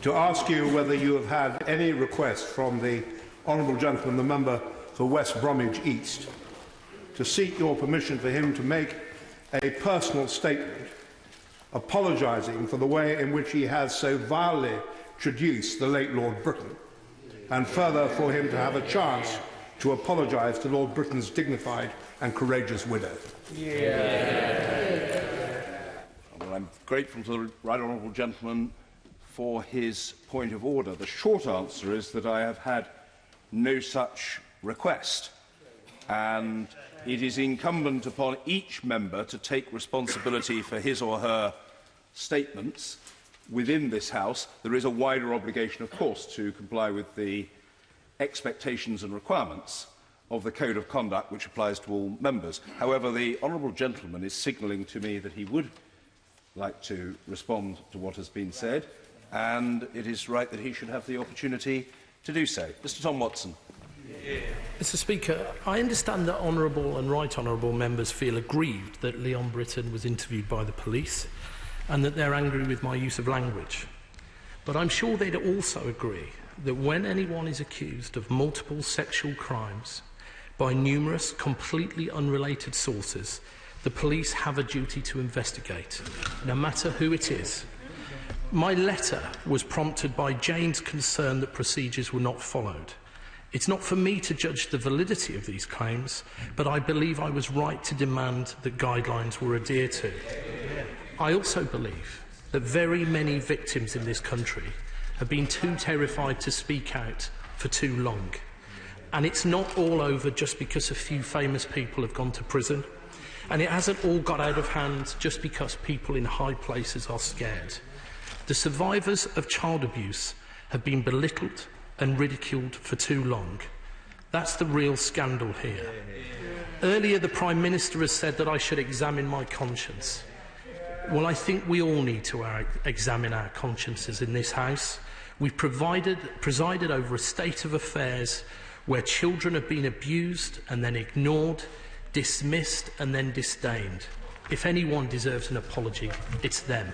to ask you whether you have had any request from the honourable gentleman, the member for West Bromwich East, to seek your permission for him to make a personal statement apologising for the way in which he has so vilely traduced the late Lord Brittan, and further for him to have a chance to apologise to Lord Brittan's dignified and courageous widow. Well, I'm grateful to the right honourable gentleman for his point of order. The short answer is that I have had no such request, and it is incumbent upon each member to take responsibility for his or her statements within this House. There is a wider obligation, of course, to comply with the expectations and requirements of the Code of Conduct, which applies to all members. However, the honourable gentleman is signalling to me that he would like to respond to what has been said, and it is right that he should have the opportunity to do so. Mr. Tom Watson. Mr. Speaker, I understand that honourable and right honourable members feel aggrieved that Leon Brittan was interviewed by the police and that they're angry with my use of language. But I'm sure they'd also agree that when anyone is accused of multiple sexual crimes by numerous completely unrelated sources, the police have a duty to investigate, no matter who it is. My letter was prompted by Jane's concern that procedures were not followed. It's not for me to judge the validity of these claims, but I believe I was right to demand that guidelines were adhered to. I also believe that very many victims in this country have been too terrified to speak out for too long. And it's not all over just because a few famous people have gone to prison. And it hasn't all got out of hand just because people in high places are scared. The survivors of child abuse have been belittled and ridiculed for too long. That's the real scandal here. Earlier, the Prime Minister has said that I should examine my conscience. Well, I think we all need to examine our consciences in this House. We've presided over a state of affairs where children have been abused and then ignored, dismissed and then disdained. If anyone deserves an apology, it's them.